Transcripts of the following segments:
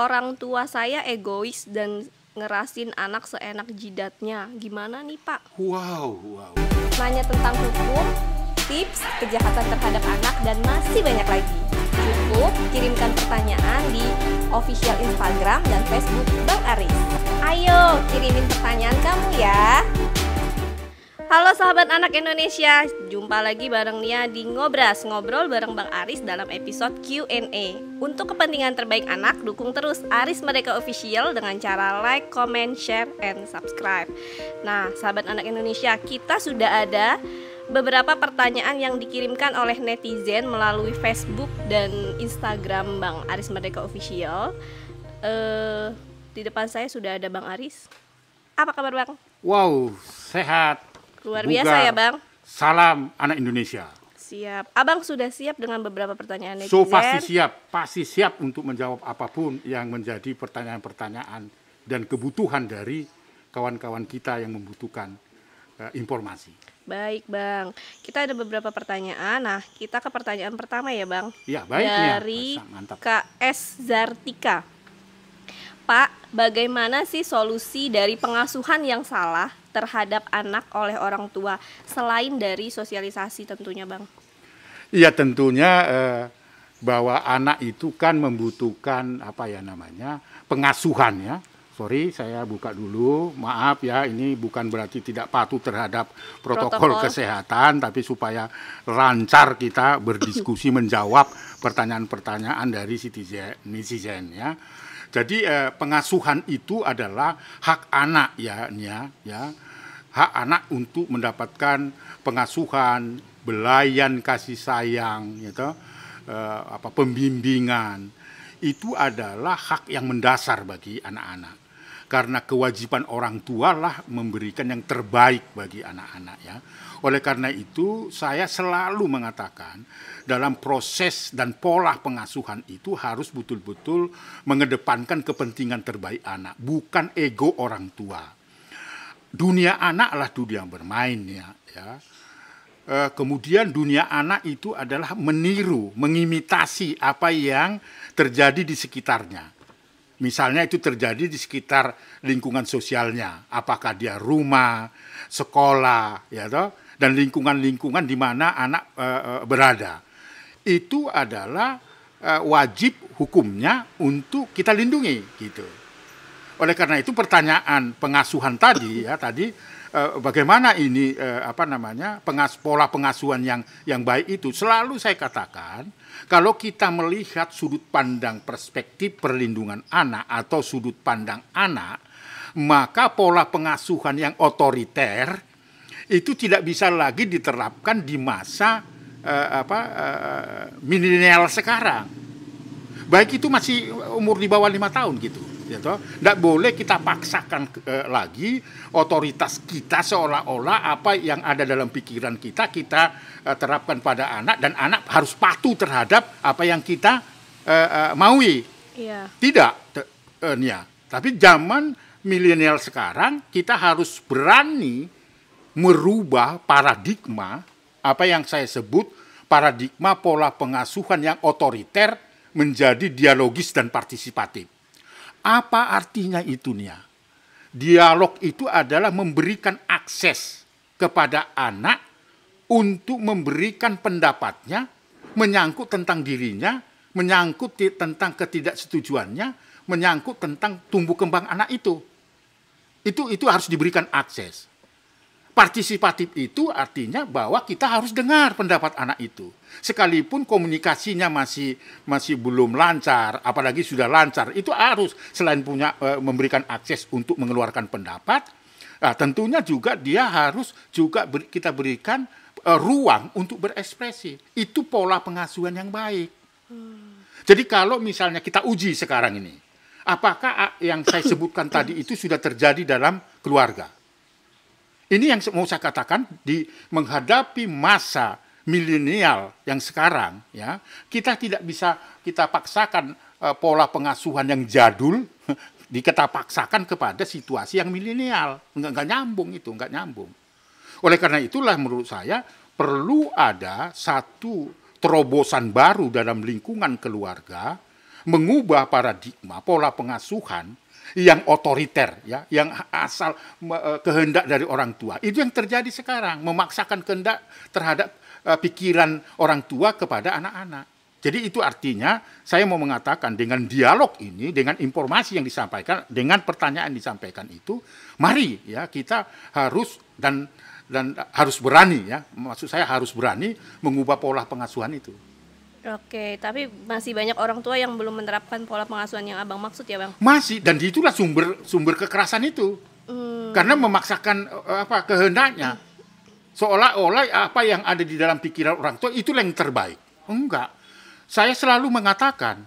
Orang tua saya egois dan ngerasin anak seenak jidatnya. Gimana nih Pak? Wow. Nanya tentang hukum, tips, kejahatan terhadap anak, dan masih banyak lagi. Cukup kirimkan pertanyaan di official Instagram dan Facebook Bang Aris. Ayo kirimin pertanyaan kamu ya. Halo sahabat anak Indonesia, jumpa lagi bareng Nia di Ngobras, ngobrol bareng Bang Aris dalam episode Q&A. Untuk kepentingan terbaik anak, dukung terus Aris Merdeka Official dengan cara like, comment, share, and subscribe. Nah, sahabat anak Indonesia, kita sudah ada beberapa pertanyaan yang dikirimkan oleh netizen melalui Facebook dan Instagram Bang Aris Merdeka Official. Di depan saya sudah ada Bang Aris. Apa kabar Bang? Wow, sehat. Luar biasa ya Bang. Salam anak Indonesia. Siap. Abang sudah siap dengan beberapa pertanyaan netizen? Pasti siap untuk menjawab apapun yang menjadi pertanyaan-pertanyaan dan kebutuhan dari kawan-kawan kita yang membutuhkan informasi. Baik Bang, kita ada beberapa pertanyaan. Nah, kita ke pertanyaan pertama ya Bang. Ya, baik. Dari KS Zartika. Pak, bagaimana sih solusi dari pengasuhan yang salah terhadap anak oleh orang tua selain dari sosialisasi tentunya Bang? Iya tentunya bahwa anak itu kan membutuhkan pengasuhan ya. Sorry, saya buka dulu. Maaf ya, ini bukan berarti tidak patuh terhadap protokol kesehatan, tapi supaya lancar kita berdiskusi menjawab pertanyaan-pertanyaan dari netizen ya. Jadi pengasuhan itu adalah hak anak ya. Hak anak untuk mendapatkan pengasuhan, belayan kasih sayang, gitu, pembimbingan. Itu adalah hak yang mendasar bagi anak-anak. Karena kewajiban orang tua lah memberikan yang terbaik bagi anak-anak ya. Oleh karena itu saya selalu mengatakan dalam proses dan pola pengasuhan itu harus betul-betul mengedepankan kepentingan terbaik anak, bukan ego orang tua. Dunia anak adalah dunia bermain ya. Kemudian dunia anak itu adalah meniru, mengimitasi apa yang terjadi di sekitarnya. Misalnya itu terjadi di sekitar lingkungan sosialnya, apakah dia rumah, sekolah, ya toh, dan lingkungan-lingkungan di mana anak berada. Itu adalah wajib hukumnya untuk kita lindungi, gitu. Oleh karena itu pertanyaan pengasuhan tadi, bagaimana ini pola pengasuhan yang baik itu, selalu saya katakan kalau kita melihat sudut pandang perspektif perlindungan anak atau sudut pandang anak, maka pola pengasuhan yang otoriter itu tidak bisa lagi diterapkan di masa milenial sekarang. Baik itu masih umur di bawah 5 tahun gitu. Tidak boleh kita paksakan lagi otoritas kita seolah-olah apa yang ada dalam pikiran kita terapkan pada anak, dan anak harus patuh terhadap apa yang kita maui. Iya. Tidak, Nia. Tapi zaman milenial sekarang kita harus berani merubah paradigma apa yang saya sebut paradigma pola pengasuhan yang otoriter menjadi dialogis dan partisipatif. Apa artinya itu Nia? Dialog itu adalah memberikan akses kepada anak untuk memberikan pendapatnya, menyangkut tentang dirinya, menyangkut tentang ketidaksetujuannya, menyangkut tentang tumbuh kembang anak itu. Itu harus diberikan akses. Partisipatif itu artinya bahwa kita harus dengar pendapat anak itu. Sekalipun komunikasinya masih belum lancar, apalagi sudah lancar, itu harus selain memberikan akses untuk mengeluarkan pendapat, tentunya juga dia harus juga kita berikan ruang untuk berekspresi. Itu pola pengasuhan yang baik. Jadi kalau misalnya kita uji sekarang ini, apakah yang saya sebutkan tadi itu sudah terjadi dalam keluarga? Ini yang mau saya katakan, di menghadapi masa milenial yang sekarang, ya, kita tidak bisa kita paksakan pola pengasuhan yang jadul, kita paksakan kepada situasi yang milenial. Nggak nyambung itu, nggak nyambung. Oleh karena itulah menurut saya perlu ada satu terobosan baru dalam lingkungan keluarga mengubah paradigma pola pengasuhan yang otoriter, ya, yang asal kehendak dari orang tua. Itu yang terjadi sekarang, memaksakan kehendak terhadap pikiran orang tua kepada anak-anak. Jadi itu artinya saya mau mengatakan dengan dialog ini, dengan informasi yang disampaikan, dengan pertanyaan yang disampaikan itu, mari ya kita harus dan harus berani ya, maksud saya harus berani mengubah pola pengasuhan itu. Oke, tapi masih banyak orang tua yang belum menerapkan pola pengasuhan yang Abang maksud ya, Bang? Masih, dan itulah sumber kekerasan itu. Karena memaksakan kehendaknya. Seolah-olah apa yang ada di dalam pikiran orang tua itulah yang terbaik. Enggak. Saya selalu mengatakan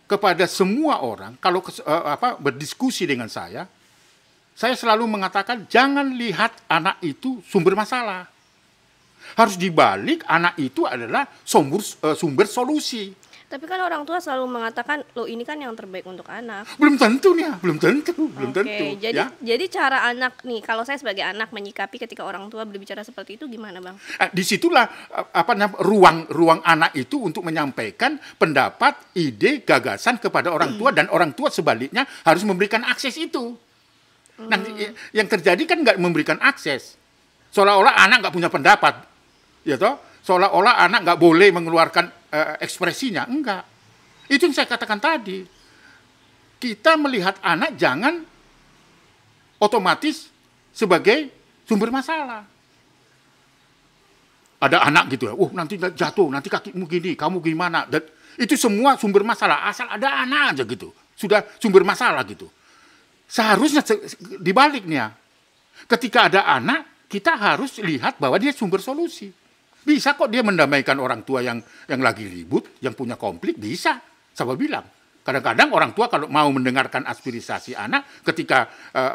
kepada semua orang kalau berdiskusi dengan saya selalu mengatakan jangan lihat anak itu sumber masalah. Harus dibalik, anak itu adalah sumber solusi. Tapi kan orang tua selalu mengatakan, loh ini kan yang terbaik untuk anak. Belum tentu nih, belum tentu. Jadi cara anak nih, kalau saya sebagai anak menyikapi ketika orang tua berbicara seperti itu gimana, Bang? Disitulah ruang anak itu untuk menyampaikan pendapat, ide, gagasan kepada orang tua dan orang tua sebaliknya harus memberikan akses itu. Nanti yang terjadi kan nggak memberikan akses, seolah-olah anak nggak punya pendapat, ya toh? Seolah-olah anak nggak boleh mengeluarkan ekspresinya. Enggak. Itu yang saya katakan tadi. Kita melihat anak jangan otomatis sebagai sumber masalah. Ada anak gitu ya, nanti jatuh, nanti kakimu gini, kamu gimana. Dan itu semua sumber masalah, asal ada anak aja gitu. Sudah sumber masalah gitu. Seharusnya dibaliknya. Ketika ada anak, kita harus lihat bahwa dia sumber solusi. Bisa kok dia mendamaikan orang tua yang lagi ribut, yang punya konflik, bisa. Saya bilang, kadang-kadang orang tua kalau mau mendengarkan aspirasi anak ketika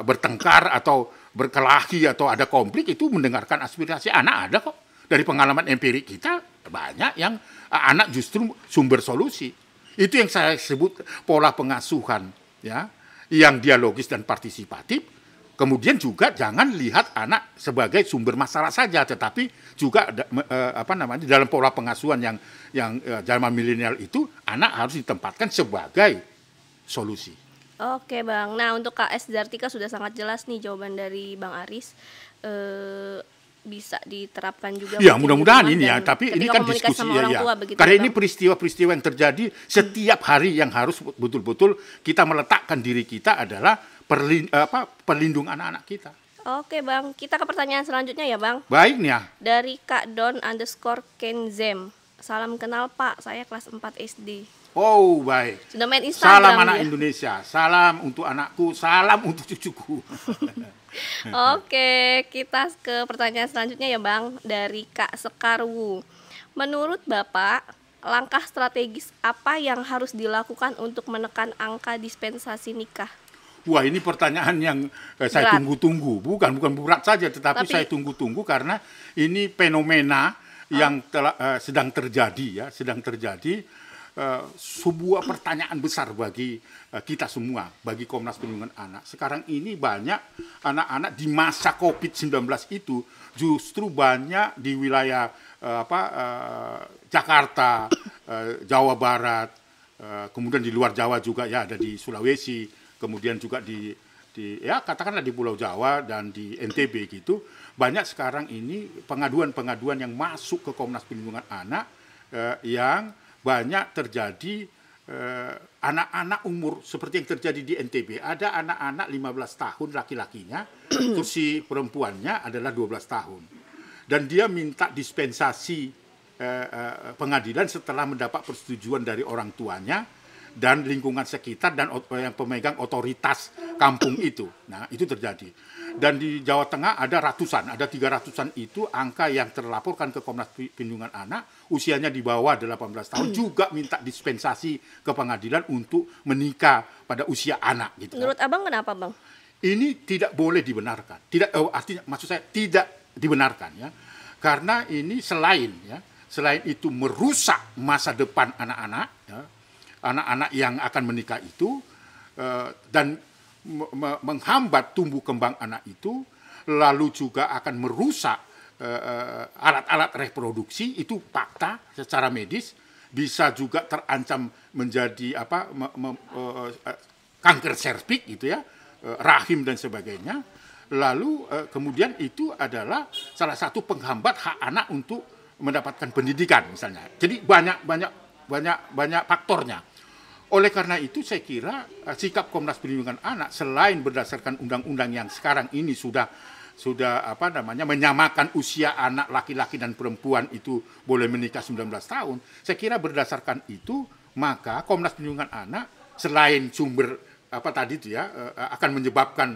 bertengkar atau berkelahi atau ada konflik, itu mendengarkan aspirasi anak ada kok. Dari pengalaman empirik kita, banyak yang anak justru sumber solusi. Itu yang saya sebut pola pengasuhan, ya, yang dialogis dan partisipatif. Kemudian juga jangan lihat anak sebagai sumber masalah saja, tetapi juga dalam pola pengasuhan yang zaman milenial itu anak harus ditempatkan sebagai solusi. Oke, Bang. Nah, untuk KS Dartika sudah sangat jelas nih jawaban dari Bang Aris. Bisa diterapkan juga. Ya, mudah-mudahan ini ya, tapi ini kan diskusi ya. Karena ini peristiwa-peristiwa yang terjadi setiap hari yang harus betul-betul kita meletakkan diri kita adalah perlindung anak-anak kita. Oke, Bang, kita ke pertanyaan selanjutnya ya, Bang. Baik nih ya. Dari Kak Don_Kenzem. Salam kenal Pak, saya kelas 4 SD. Oh, baik. Sudah main Instagram. Salam anak ya? Indonesia, salam untuk anakku, salam untuk cucuku. Oke, kita ke pertanyaan selanjutnya ya, Bang. Dari Kak Sekarwu. Menurut Bapak, langkah strategis apa yang harus dilakukan untuk menekan angka dispensasi nikah? Wah, ini pertanyaan yang saya tunggu-tunggu. Bukan berat saja, tetapi saya tunggu-tunggu karena ini fenomena yang sedang terjadi. Sebuah pertanyaan besar bagi kita semua, bagi Komnas Perlindungan Anak. Sekarang ini banyak anak-anak di masa COVID-19 itu justru banyak di wilayah Jakarta, Jawa Barat, kemudian di luar Jawa juga ya, ada di Sulawesi, kemudian juga di katakanlah di Pulau Jawa dan di NTB gitu, banyak sekarang ini pengaduan-pengaduan yang masuk ke Komnas Perlindungan Anak yang banyak terjadi anak-anak umur seperti yang terjadi di NTB. Ada anak-anak 15 tahun laki-lakinya, terus si perempuannya adalah 12 tahun. Dan dia minta dispensasi pengadilan setelah mendapat persetujuan dari orang tuanya dan lingkungan sekitar dan yang pemegang otoritas kampung itu. Nah, itu terjadi. Dan di Jawa Tengah ada 300-an itu angka yang terlaporkan ke Komnas Perlindungan Anak, usianya di bawah 18 tahun juga minta dispensasi ke pengadilan untuk menikah pada usia anak gitu. Menurut Abang kenapa, Bang? Ini tidak boleh dibenarkan. Artinya maksud saya tidak dibenarkan ya. Karena ini selain itu merusak masa depan anak-anak ya, anak-anak yang akan menikah itu dan menghambat tumbuh kembang anak itu, lalu juga akan merusak alat-alat reproduksi, itu fakta secara medis, bisa juga terancam menjadi kanker serviks gitu ya, rahim dan sebagainya. Lalu kemudian itu adalah salah satu penghambat hak anak untuk mendapatkan pendidikan misalnya. Jadi banyak faktornya. Oleh karena itu saya kira sikap Komnas Perlindungan Anak selain berdasarkan undang-undang yang sekarang ini sudah menyamakan usia anak laki-laki dan perempuan itu boleh menikah 19 tahun. Saya kira berdasarkan itu maka Komnas Perlindungan Anak selain sumber akan menyebabkan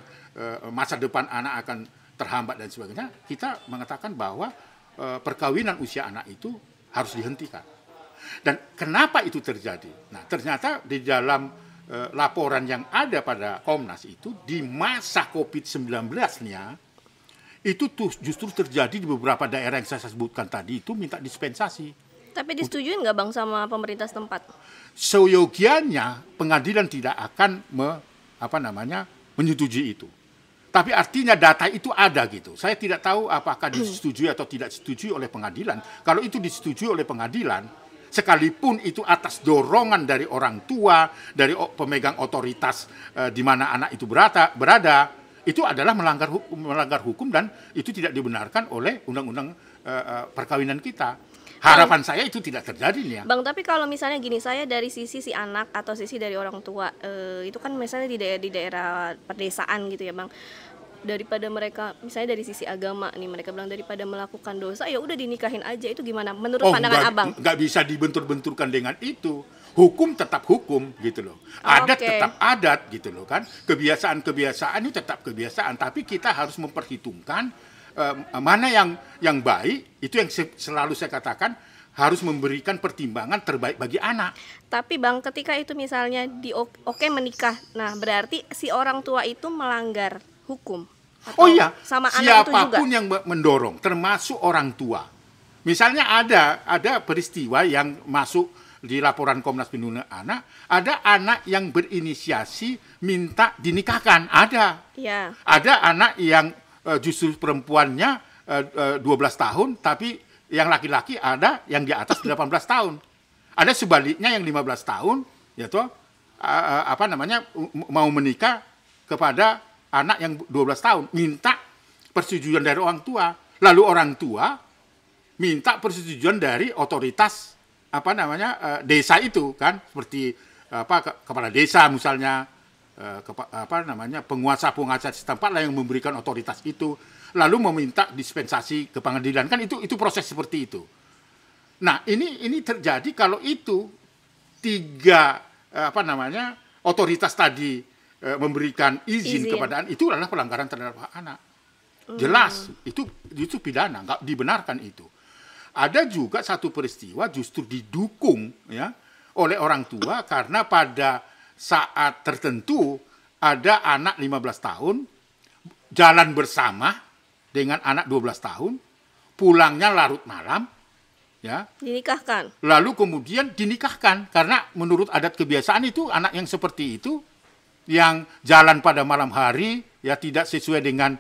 masa depan anak akan terhambat dan sebagainya, kita mengatakan bahwa perkawinan usia anak itu harus dihentikan. Dan kenapa itu terjadi? Nah, ternyata di dalam laporan yang ada pada Komnas itu di masa COVID-19-nya itu justru terjadi di beberapa daerah yang saya sebutkan tadi itu minta dispensasi. Tapi disetujui nggak Bang sama pemerintah setempat? Seyogianya pengadilan tidak akan menyetujui itu. Tapi artinya data itu ada gitu. Saya tidak tahu apakah disetujui atau tidak disetujui oleh pengadilan. Kalau itu disetujui oleh pengadilan, sekalipun itu atas dorongan dari orang tua, dari pemegang otoritas di mana anak itu berada, itu adalah melanggar hukum dan itu tidak dibenarkan oleh undang-undang perkawinan kita. Harapan saya itu tidak terjadi nih ya. Bang, tapi kalau misalnya gini, saya dari sisi si anak atau sisi dari orang tua, itu kan misalnya di daerah pedesaan gitu ya Bang. Daripada mereka, misalnya dari sisi agama nih, mereka bilang daripada melakukan dosa, ya udah dinikahin aja. Itu gimana menurut pandangan Abang? Nggak bisa dibentur-benturkan dengan itu. Hukum tetap hukum gitu loh. Adat tetap adat gitu loh kan. Kebiasaan-kebiasaan itu tetap kebiasaan. Tapi kita harus memperhitungkan mana yang baik. Itu yang selalu saya katakan, harus memberikan pertimbangan terbaik bagi anak. Tapi Bang, ketika itu misalnya menikah, nah berarti si orang tua itu melanggar hukum. Oh iya, sama anak siapapun itu juga? yang mendorong, termasuk orang tua. Misalnya ada peristiwa yang masuk di laporan Komnas Perlindungan Anak, ada anak yang berinisiasi minta dinikahkan, ada. Ya. Ada anak yang justru perempuannya 12 tahun, tapi yang laki-laki ada yang di atas 18 tahun. Ada sebaliknya yang 15 tahun, ya toh, mau menikah kepada anak yang 12 tahun, minta persetujuan dari orang tua. Lalu orang tua minta persetujuan dari otoritas desa itu kan, seperti kepala desa misalnya, penguasa setempat lah yang memberikan otoritas itu, lalu meminta dispensasi ke pengadilan, kan itu proses seperti itu. Nah, ini terjadi kalau itu tiga otoritas tadi memberikan izin kepada anak, itu adalah pelanggaran terhadap hak anak. Jelas, itu pidana, nggak dibenarkan itu. Ada juga satu peristiwa justru didukung ya oleh orang tua karena pada saat tertentu ada anak 15 tahun jalan bersama dengan anak 12 tahun, pulangnya larut malam, ya. Dinikahkan. Lalu kemudian dinikahkan karena menurut adat kebiasaan itu anak yang seperti itu yang jalan pada malam hari ya tidak sesuai dengan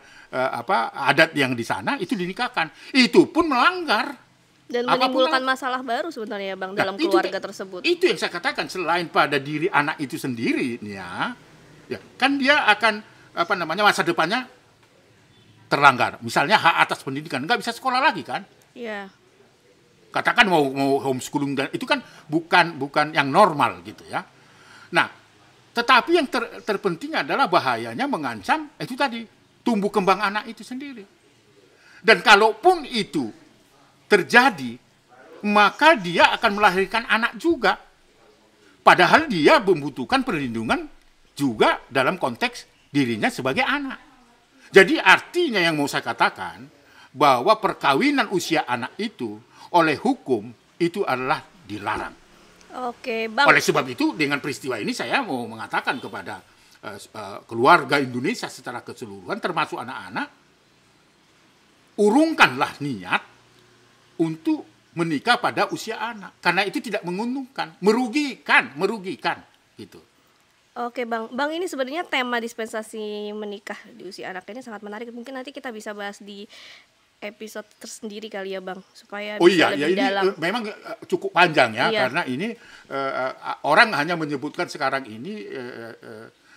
adat yang di sana itu dinikahkan. Itu pun melanggar. Dan menimbulkan masalah baru sebenarnya Bang dalam keluarga tersebut. Itu yang saya katakan, selain pada diri anak itu sendiri ya kan dia akan masa depannya terlanggar. Misalnya hak atas pendidikan, nggak bisa sekolah lagi kan? Iya. Katakan mau homeschooling dan itu kan bukan yang normal gitu ya. Nah, tetapi yang terpenting adalah bahayanya mengancam itu tadi tumbuh kembang anak itu sendiri. Dan kalaupun itu terjadi, maka dia akan melahirkan anak juga. Padahal dia membutuhkan perlindungan juga dalam konteks dirinya sebagai anak. Jadi artinya yang mau saya katakan bahwa perkawinan usia anak itu oleh hukum itu adalah dilarang. Oke, Bang. Oleh sebab itu dengan peristiwa ini saya mau mengatakan kepada keluarga Indonesia secara keseluruhan termasuk anak-anak, urungkanlah niat untuk menikah pada usia anak karena itu tidak menguntungkan, merugikan gitu. Oke Bang, ini sebenarnya tema dispensasi menikah di usia anak ini sangat menarik. Mungkin nanti kita bisa bahas di episode tersendiri kali ya Bang, supaya Oh bisa iya, ya lebih ini dalam. memang cukup panjang ya, Iya. karena ini orang hanya menyebutkan sekarang ini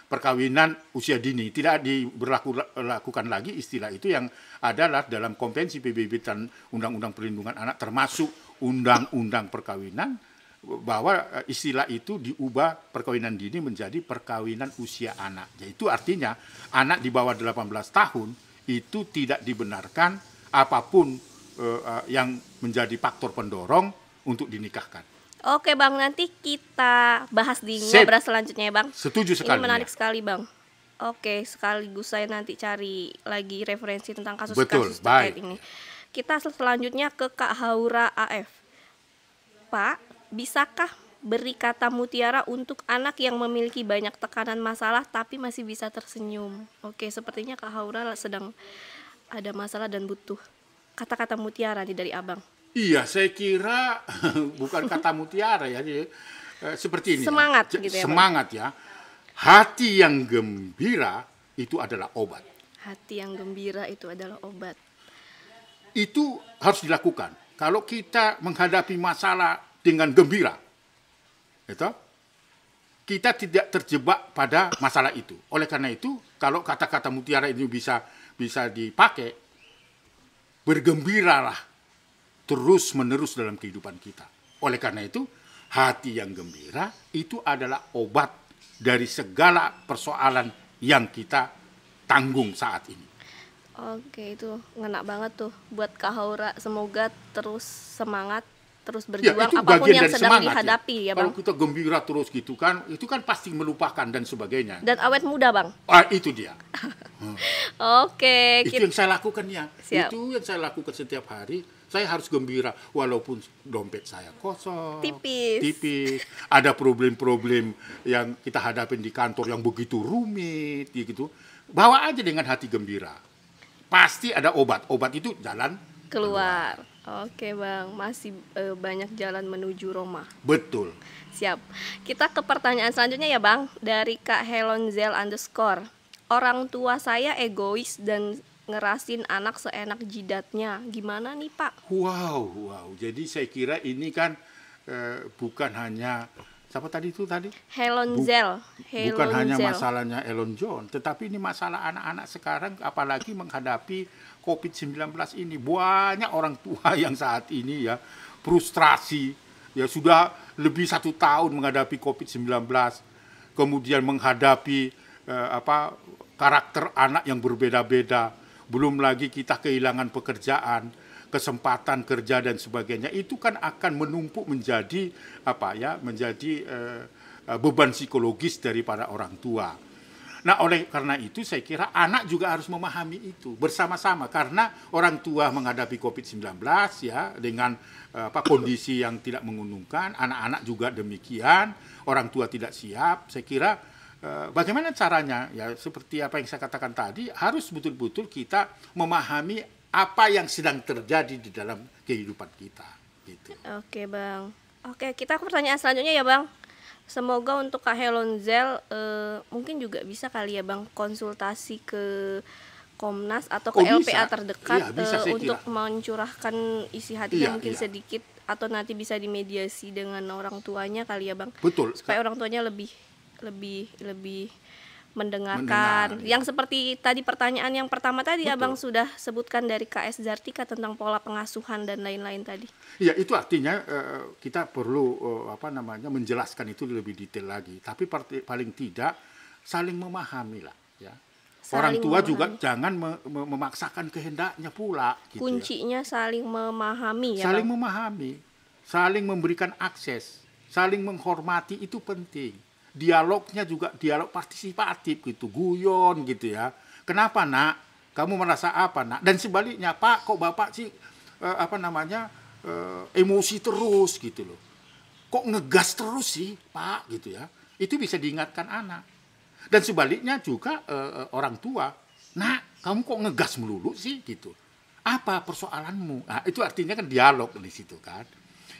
perkawinan usia dini, tidak diberlakukan lagi istilah itu yang adalah dalam Konvensi PBB dan Undang-Undang Perlindungan Anak, termasuk Undang-Undang Perkawinan, bahwa istilah itu diubah perkawinan dini menjadi perkawinan usia anak. Yaitu artinya anak di bawah 18 tahun itu tidak dibenarkan apapun yang menjadi faktor pendorong untuk dinikahkan. Oke Bang, nanti kita bahas di Sip. ngobrol selanjutnya ya Bang. Setuju sekali. Ini menarik ya. sekali Bang. Oke, sekaligus saya nanti cari lagi referensi tentang Betul, kasus-kasus terkait baik. ini. Kita selanjutnya ke Kak Haura AF. Pak, bisakah beri kata mutiara untuk anak yang memiliki banyak tekanan masalah tapi masih bisa tersenyum? Oke, sepertinya Kak Haura sedang ada masalah dan butuh kata-kata mutiara nih dari Abang. Iya, saya kira bukan kata mutiara ya, jadi, seperti ini. Semangat ya. gitu ya, Bang? Semangat ya. Hati yang gembira itu adalah obat. Hati yang gembira itu adalah obat. Itu harus dilakukan. Kalau kita menghadapi masalah dengan gembira, gitu, kita tidak terjebak pada masalah itu. Oleh karena itu, kalau kata-kata mutiara ini bisa dipakai, bergembiralah terus-menerus dalam kehidupan kita. Oleh karena itu, hati yang gembira itu adalah obat dari segala persoalan yang kita tanggung saat ini. Oke, itu ngena banget tuh buat Kak Haura. Semoga terus semangat, terus Ya, berjuang itu apapun bagian yang dari sedang semangat dihadapi ya Kalau Bang. kita gembira terus gitu kan, itu kan pasti melupakan dan sebagainya. Dan awet muda Bang. Itu dia. Oke, Itu yang saya lakukan ya. Siap. Itu yang saya lakukan setiap hari. Saya harus gembira walaupun dompet saya kosong, Tipis. ada problem-problem yang kita hadapin di kantor yang begitu rumit gitu. Bawa aja dengan hati gembira. Pasti ada obat. Obat itu jalan keluar. Oke Bang, masih banyak jalan menuju Roma. betul. Siap. Kita ke pertanyaan selanjutnya ya Bang, dari Kak Helonzel _ Orang tua saya egois dan ngerasin anak seenak jidatnya. Gimana nih Pak? Wow. Jadi saya kira ini kan bukan hanya siapa tadi itu tadi? Helonzel. Bukan hanya masalahnya Elon John, tetapi ini masalah anak-anak sekarang, apalagi menghadapi COVID-19 ini. Banyak orang tua yang saat ini ya frustrasi, ya sudah lebih 1 tahun menghadapi COVID-19, kemudian menghadapi karakter anak yang berbeda-beda. Belum lagi kita kehilangan pekerjaan, kesempatan kerja dan sebagainya. Itu kan akan menumpuk menjadi beban psikologis daripada orang tua. Nah, oleh karena itu saya kira anak juga harus memahami itu bersama-sama, karena orang tua menghadapi COVID-19 ya dengan kondisi yang tidak menguntungkan, anak-anak juga demikian, orang tua tidak siap. Saya kira bagaimana caranya ya, seperti apa yang saya katakan tadi, harus betul-betul kita memahami apa yang sedang terjadi di dalam kehidupan kita gitu. Oke Bang. Oke, kita ke pertanyaan selanjutnya ya Bang. Semoga untuk Kak Helonzel mungkin juga bisa kali ya Bang konsultasi ke Komnas atau ke LPA bisa. terdekat Iya, bisa, saya untuk kira. mencurahkan isi hatinya mungkin Iya. sedikit, atau nanti bisa dimediasi dengan orang tuanya kali ya Bang. Betul. Supaya orang tuanya lebih mendengarkan. Mendengar, iya. Yang seperti tadi pertanyaan yang pertama tadi Betul. Abang sudah sebutkan dari KS Zartika tentang pola pengasuhan dan lain-lain tadi. Ya, itu artinya kita perlu menjelaskan itu lebih detail lagi. Tapi paling tidak saling memahami lah ya. Orang Saling tua memahami. juga jangan memaksakan kehendaknya pula gitu. Kuncinya saling memahami ya Saling Bang. memahami, saling memberikan akses, saling menghormati itu penting. Dialognya juga dialog partisipatif gitu, guyon gitu ya. Kenapa nak? Kamu merasa apa nak? Dan sebaliknya, Pak, kok Bapak sih emosi terus gitu loh. Kok ngegas terus sih, Pak gitu ya. Itu bisa diingatkan anak. Dan sebaliknya juga orang tua, nak, kamu kok ngegas melulu sih gitu. Apa persoalanmu? Nah, itu artinya kan dialog di situ kan.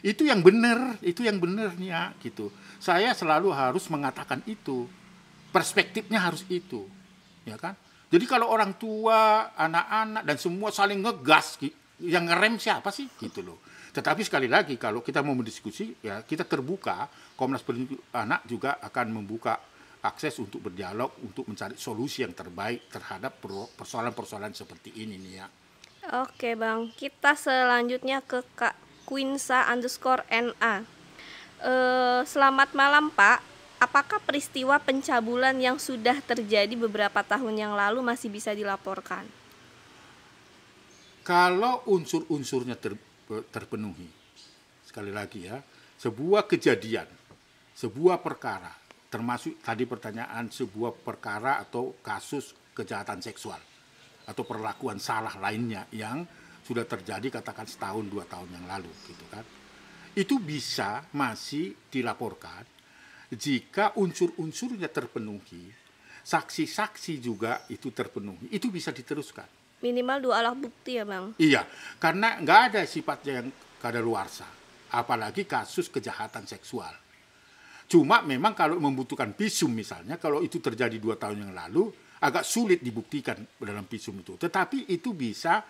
Itu yang benar nih ya gitu. Saya selalu harus mengatakan itu. Perspektifnya harus itu. Ya kan? Jadi kalau orang tua, anak-anak dan semua saling ngegas, yang ngerem siapa sih gitu loh. Tetapi sekali lagi kalau kita mau berdiskusi ya kita terbuka, Komnas Perlindungan Anak juga akan membuka akses untuk berdialog untuk mencari solusi yang terbaik terhadap persoalan-persoalan seperti ini nih ya. Oke Bang, kita selanjutnya ke Kak Quinsa_NA. Selamat malam Pak. Apakah peristiwa pencabulan yang sudah terjadi beberapa tahun yang lalu masih bisa dilaporkan? Kalau unsur-unsurnya terpenuhi, sekali lagi ya, sebuah kejadian, sebuah perkara, termasuk tadi pertanyaan sebuah perkara atau kasus kejahatan seksual atau perlakuan salah lainnya yang sudah terjadi katakan setahun 2 tahun yang lalu gitu kan, itu bisa masih dilaporkan jika unsur-unsurnya terpenuhi, saksi-saksi juga itu terpenuhi, itu bisa diteruskan. Minimal 2 alat bukti ya Bang? Iya, karena nggak ada sifatnya yang kadaluarsa, apalagi kasus kejahatan seksual. Cuma memang kalau membutuhkan visum misalnya, kalau itu terjadi 2 tahun yang lalu, agak sulit dibuktikan dalam visum itu. Tetapi itu bisa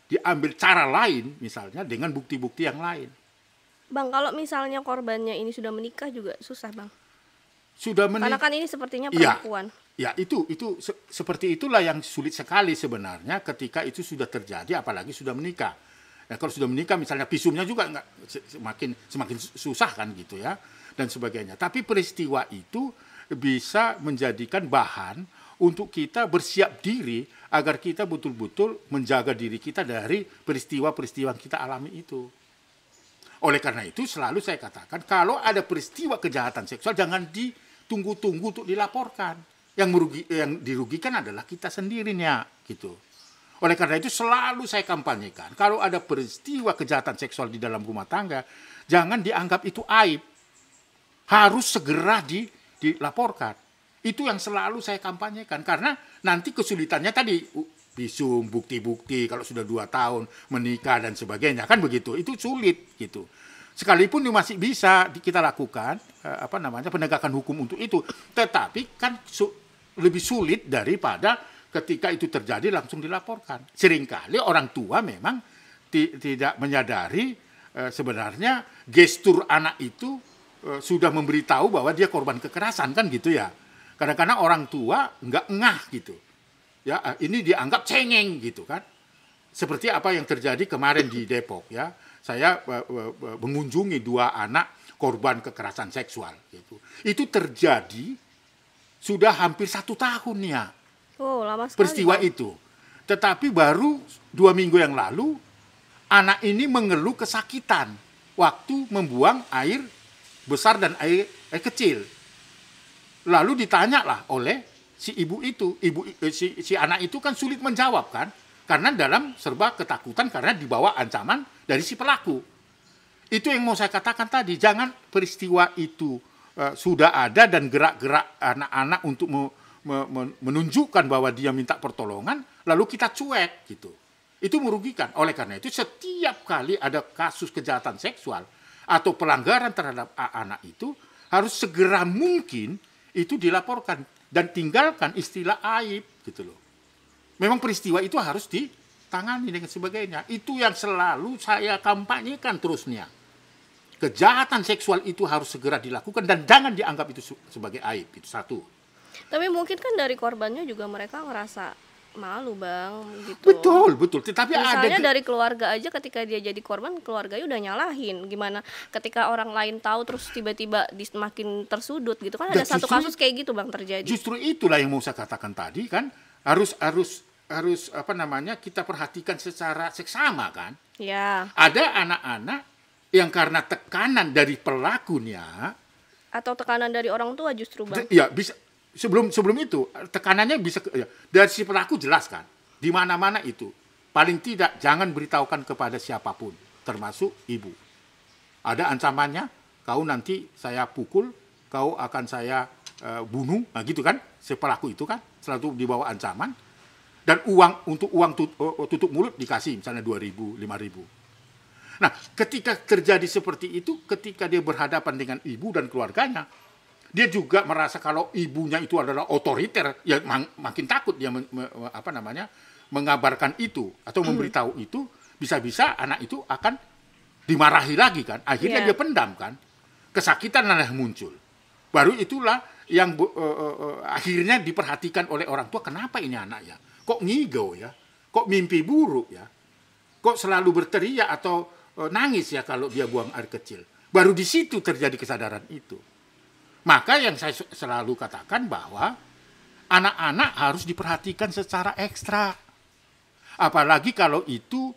diambil cara lain, misalnya dengan bukti-bukti yang lain. Bang, kalau misalnya korbannya ini sudah menikah juga susah Bang? Sudah menikah. Karena kan ini sepertinya perempuan. Ya, itu seperti itulah yang sulit sekali sebenarnya ketika itu sudah terjadi, apalagi sudah menikah. Nah, kalau sudah menikah misalnya visumnya juga semakin susah kan gitu ya dan sebagainya. Tapi peristiwa itu bisa menjadikan bahan untuk kita bersiap diri agar kita betul-betul menjaga diri kita dari peristiwa-peristiwa yang kita alami itu. Oleh karena itu selalu saya katakan kalau ada peristiwa kejahatan seksual jangan ditunggu-tunggu untuk dilaporkan. Yang dirugikan adalah kita sendirinya gitu. Oleh karena itu selalu saya kampanyekan kalau ada peristiwa kejahatan seksual di dalam rumah tangga jangan dianggap itu aib. Harus segera dilaporkan. Itu yang selalu saya kampanyekan karena nanti kesulitannya tadi visum, bukti-bukti kalau sudah 2 tahun menikah dan sebagainya kan begitu, itu sulit gitu. Sekalipun masih bisa kita lakukan penegakan hukum untuk itu, tetapi kan lebih sulit daripada ketika itu terjadi langsung dilaporkan. Seringkali orang tua memang tidak menyadari sebenarnya gestur anak itu sudah memberitahu bahwa dia korban kekerasan kan gitu ya. Kadang-kadang orang tua nggak ngeh gitu. Ya, ini dianggap cengeng gitu kan. Seperti apa yang terjadi kemarin di Depok ya. Saya mengunjungi 2 anak korban kekerasan seksual gitu. Itu terjadi sudah hampir 1 tahun ya. Oh, lama sekali. Peristiwa itu. Tetapi baru 2 minggu yang lalu anak ini mengeluh kesakitan waktu membuang air besar dan air kecil. Lalu ditanyalah oleh si ibu itu, si anak itu kan sulit menjawab kan, karena dalam serba ketakutan karena dibawa ancaman dari si pelaku. Itu yang mau saya katakan tadi, jangan peristiwa itu sudah ada dan gerak-gerak anak-anak untuk menunjukkan bahwa dia minta pertolongan, lalu kita cuek gitu. Itu merugikan. Oleh karena itu setiap kali ada kasus kejahatan seksual atau pelanggaran terhadap anak itu harus segera mungkin itu dilaporkan dan tinggalkan istilah aib gitu loh. Memang peristiwa itu harus ditangani dengan sebagainya. Itu yang selalu saya kampanyekan terusnya. Kejahatan seksual itu harus segera dilakukan dan jangan dianggap itu sebagai aib. Itu satu. Tapi mungkin kan dari korbannya juga mereka ngerasa malu Bang gitu. Betul. Tetapi misalnya dari keluarga aja ketika dia jadi korban, keluarganya udah nyalahin. Gimana ketika orang lain tahu terus tiba-tiba makin tersudut gitu kan. Ada satu kasus kayak gitu Bang terjadi. Justru itulah yang mau saya katakan tadi kan, harus kita perhatikan secara seksama kan. Ya. Ada anak-anak yang karena tekanan dari pelakunya atau tekanan dari orang tua justru Bang. Ya, bisa sebelum itu tekanannya bisa dari si pelaku jelas kan. Di mana-mana itu. Paling tidak jangan beritahukan kepada siapapun, termasuk ibu. Ada ancamannya, kau nanti saya pukul, kau akan saya bunuh, nah gitu kan. Si pelaku itu kan selalu dibawa ancaman dan uang tutup mulut dikasih misalnya 2.000, 5.000. Nah, ketika terjadi seperti itu, ketika dia berhadapan dengan ibu dan keluarganya, Dia juga merasa kalau ibunya itu adalah otoriter, ya makin takut dia mengabarkan itu atau memberitahu itu, bisa-bisa anak itu akan dimarahi lagi kan. Akhirnya dia pendam kan. Kesakitan yang muncul. Baru itulah yang akhirnya diperhatikan oleh orang tua, kenapa ini anak ya? Kok ngigau ya? Kok mimpi buruk ya? Kok selalu berteriak atau nangis ya kalau dia buang air kecil? Baru di situ terjadi kesadaran itu. Maka yang saya selalu katakan bahwa anak-anak harus diperhatikan secara ekstra. Apalagi kalau itu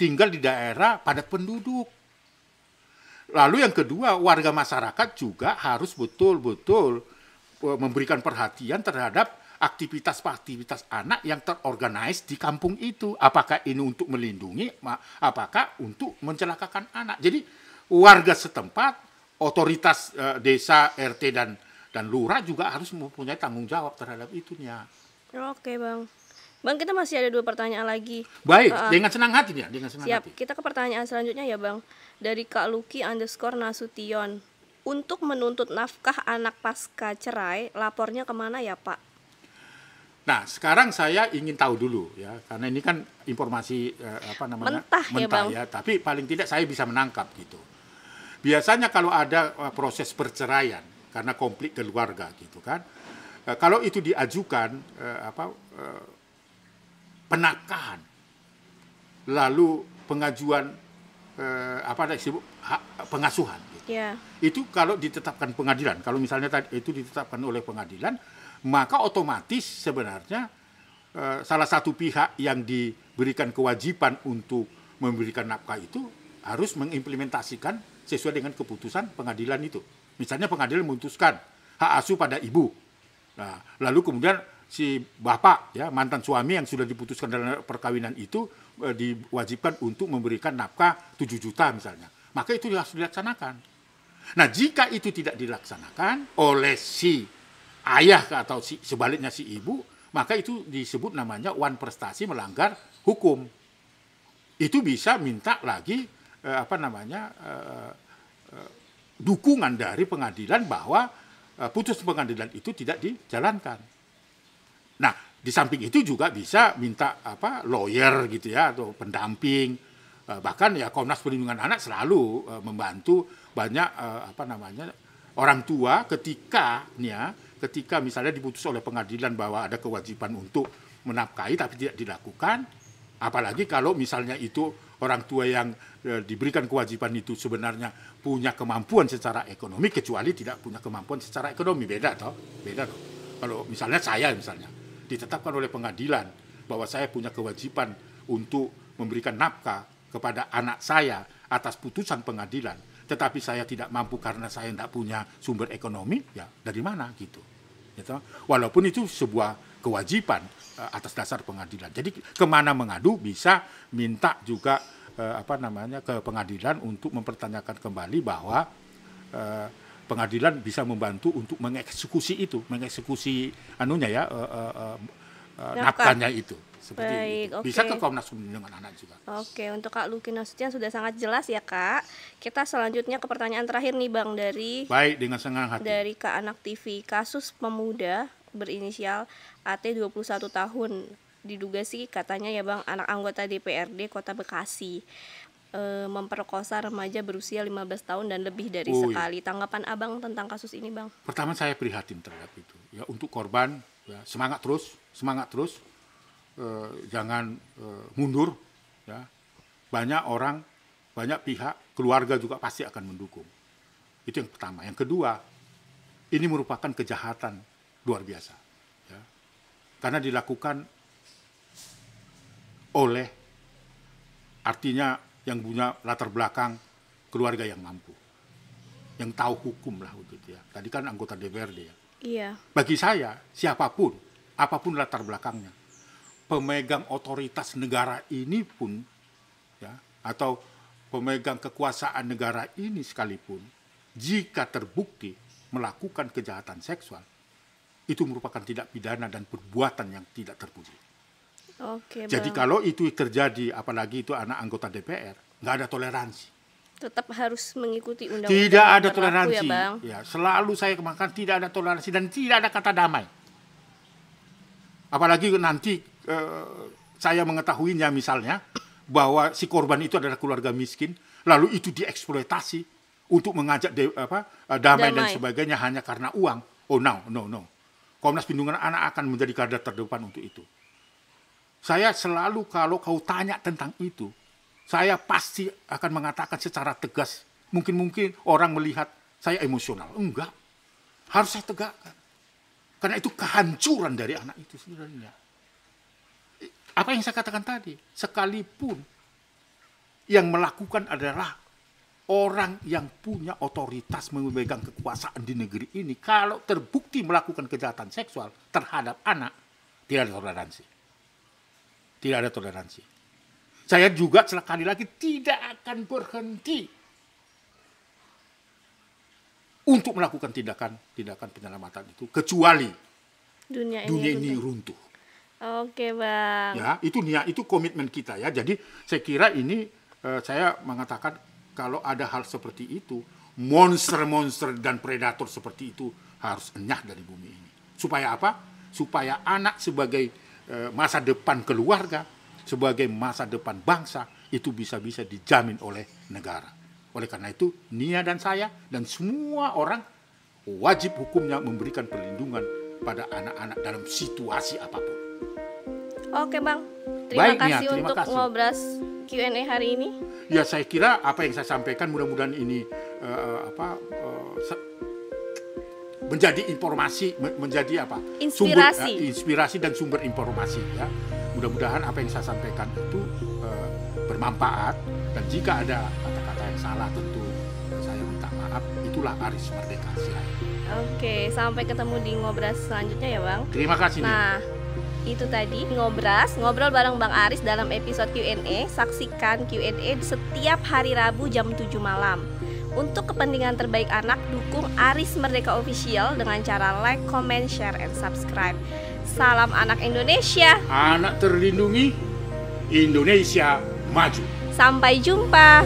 tinggal di daerah padat penduduk. Lalu yang kedua, warga masyarakat juga harus betul-betul memberikan perhatian terhadap aktivitas-aktivitas anak yang terorganize di kampung itu. Apakah ini untuk melindungi, apakah untuk mencelakakan anak. Jadi warga setempat, otoritas desa, RT dan lurah juga harus mempunyai tanggung jawab terhadap itunya. Oke Bang. Bang, kita masih ada 2 pertanyaan lagi. Baik, dengan senang hati ya, dengan senang siap. hati. Kita ke pertanyaan selanjutnya ya Bang. Dari Kak Luki_Nasution. Untuk menuntut nafkah anak pasca cerai, lapornya kemana ya Pak? Nah, sekarang saya ingin tahu dulu ya, karena ini kan informasi mentah ya Bang. Ya, tapi paling tidak saya bisa menangkap gitu. Biasanya kalau ada proses perceraian karena konflik keluarga gitu kan, kalau itu diajukan penafkahan, lalu pengajuan pengasuhan. Gitu. Yeah. Itu kalau ditetapkan pengadilan, kalau misalnya itu ditetapkan oleh pengadilan, maka otomatis sebenarnya salah satu pihak yang diberikan kewajiban untuk memberikan nafkah itu harus mengimplementasikan sesuai dengan keputusan pengadilan itu. Misalnya pengadilan memutuskan hak asuh pada ibu. Nah, lalu kemudian si bapak ya, mantan suami yang sudah diputuskan dalam perkawinan itu diwajibkan untuk memberikan nafkah 7 juta misalnya. Maka itu harus dilaksanakan. Nah, jika itu tidak dilaksanakan oleh si ayah atau sebaliknya si ibu, maka itu disebut namanya wan prestasi melanggar hukum. Itu bisa minta lagi dukungan dari pengadilan bahwa putus pengadilan itu tidak dijalankan. Nah, di samping itu juga bisa minta lawyer gitu ya, atau pendamping. Bahkan ya Komnas Perlindungan Anak selalu membantu banyak orang tua ketika misalnya diputus oleh pengadilan bahwa ada kewajiban untuk menafkahi tapi tidak dilakukan. Apalagi kalau misalnya itu orang tua yang diberikan kewajiban itu sebenarnya punya kemampuan secara ekonomi, kecuali tidak punya kemampuan secara ekonomi. Beda toh. Kalau misalnya saya ditetapkan oleh pengadilan bahwa saya punya kewajiban untuk memberikan nafkah kepada anak saya atas putusan pengadilan, tetapi saya tidak mampu karena saya tidak punya sumber ekonomi, ya dari mana gitu. Walaupun itu sebuah kewajiban atas dasar pengadilan. Jadi kemana mengadu, bisa minta juga ke pengadilan untuk mempertanyakan kembali bahwa pengadilan bisa membantu untuk mengeksekusi nafkahnya itu. Seperti baik, itu. Bisa ke Komnas Perlindungan Anak juga. Oke, untuk Kak Luki Nasution sudah sangat jelas ya Kak. Kita selanjutnya ke pertanyaan terakhir nih Bang dari baik, dengan senang hati. Dari Kak Anak TV. Kasus pemuda berinisial AT 21 tahun, diduga sih katanya ya Bang, anak anggota DPRD Kota Bekasi, memperkosa remaja berusia 15 tahun dan lebih dari sekali. Tanggapan Abang tentang kasus ini Bang? Pertama saya prihatin terhadap itu. Ya, untuk korban ya, semangat terus. Jangan mundur ya. Banyak orang, banyak pihak, keluarga juga pasti akan mendukung. Itu yang pertama. Yang kedua, ini merupakan kejahatan luar biasa ya. Karena dilakukan oleh, artinya yang punya latar belakang keluarga yang mampu, yang tahu hukum lah gitu ya. Tadi kan anggota DPRD ya. Iya. Bagi saya, siapapun, apapun latar belakangnya, pemegang otoritas negara ini pun ya, atau pemegang kekuasaan negara ini sekalipun, jika terbukti melakukan kejahatan seksual, itu merupakan tindak pidana dan perbuatan yang tidak terpuji. Oke, jadi kalau itu terjadi, apalagi itu anak anggota DPR, nggak ada toleransi. Tetap harus mengikuti undang-undang. Tidak yang ada berlaku toleransi. ya, Bang. Ya, selalu saya kemakan tidak ada toleransi dan tidak ada kata damai. Apalagi nanti saya mengetahuinya misalnya bahwa si korban itu adalah keluarga miskin, lalu itu dieksploitasi untuk mengajak damai dan sebagainya hanya karena uang. Oh no. Komnas Perlindungan Anak akan menjadi garda terdepan untuk itu. Saya selalu kalau kau tanya tentang itu, saya pasti akan mengatakan secara tegas. Mungkin orang melihat saya emosional. Enggak. Harus saya tegakkan. Karena itu kehancuran dari anak itu sebenarnya. Apa yang saya katakan tadi, sekalipun yang melakukan adalah orang yang punya otoritas memegang kekuasaan di negeri ini, kalau terbukti melakukan kejahatan seksual terhadap anak, tidak ada toleransi. Tidak ada toleransi. Saya juga sekali lagi tidak akan berhenti untuk melakukan tindakan penyelamatan itu, kecuali dunia ini runtuh. Oke, Bang. Ya, itu komitmen kita ya. Jadi saya kira ini saya mengatakan kalau ada hal seperti itu, monster-monster dan predator seperti itu harus enyah dari bumi ini. Supaya apa? Supaya anak sebagai masa depan keluarga, sebagai masa depan bangsa, itu bisa dijamin oleh negara. Oleh karena itu, Nia dan saya dan semua orang wajib hukumnya memberikan perlindungan pada anak-anak dalam situasi apapun. Oke, Bang. Terima kasih untuk ngobras Q&A hari ini. Ya, saya kira apa yang saya sampaikan mudah-mudahan ini menjadi informasi, menjadi apa? Inspirasi dan sumber informasi ya. Mudah-mudahan apa yang saya sampaikan itu bermanfaat, dan jika ada kata-kata yang salah tentu saya minta maaf. Itulah Aris Merdeka Sirait. Oke, sampai ketemu di ngobras selanjutnya ya, Bang. Terima kasih. Nah, itu tadi ngobrol bareng Bang Aris dalam episode Q&A. Saksikan Q&A setiap hari Rabu jam 7 malam. Untuk kepentingan terbaik anak, dukung Aris Merdeka Official dengan cara like, comment, share, and subscribe. Salam anak Indonesia. Anak terlindungi, Indonesia maju. Sampai jumpa.